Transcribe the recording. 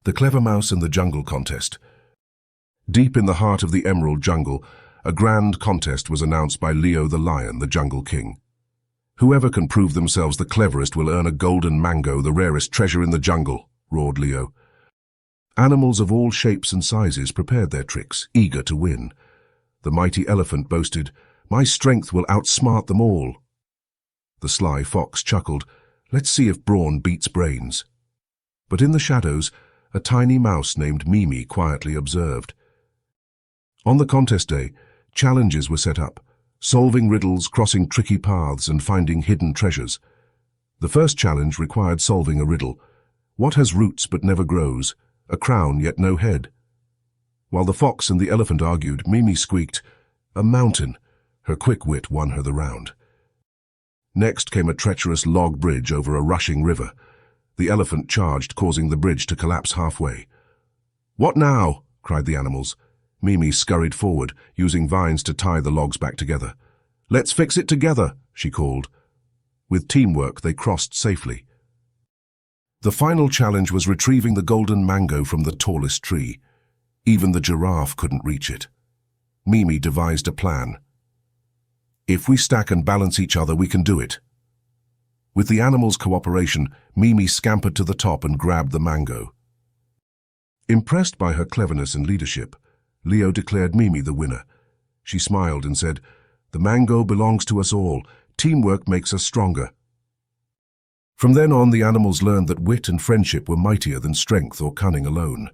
The Clever Mouse in the Jungle Contest. Deep in the heart of the Emerald Jungle, a grand contest was announced by Leo the Lion, the Jungle King. "Whoever can prove themselves the cleverest will earn a golden mango, the rarest treasure in the jungle," roared Leo. Animals of all shapes and sizes prepared their tricks, eager to win. The mighty elephant boasted, "My strength will outsmart them all." The sly fox chuckled, "Let's see if brawn beats brains." But in the shadows, a tiny mouse named Mimi quietly observed. On the contest day, challenges were set up, solving riddles, crossing tricky paths, and finding hidden treasures. The first challenge required solving a riddle. What has roots but never grows, a crown yet no head? While the fox and the elephant argued, Mimi squeaked, "A mountain." Her quick wit won her the round. Next came a treacherous log bridge over a rushing river. The elephant charged, causing the bridge to collapse halfway. "What now?" cried the animals. Mimi scurried forward, using vines to tie the logs back together. "Let's fix it together," she called. With teamwork, they crossed safely. The final challenge was retrieving the golden mango from the tallest tree. Even the giraffe couldn't reach it. Mimi devised a plan. "If we stack and balance each other, we can do it." With the animals' cooperation, Mimi scampered to the top and grabbed the mango. Impressed by her cleverness and leadership, Leo declared Mimi the winner. She smiled and said, "The mango belongs to us all. Teamwork makes us stronger." From then on, the animals learned that wit and friendship were mightier than strength or cunning alone.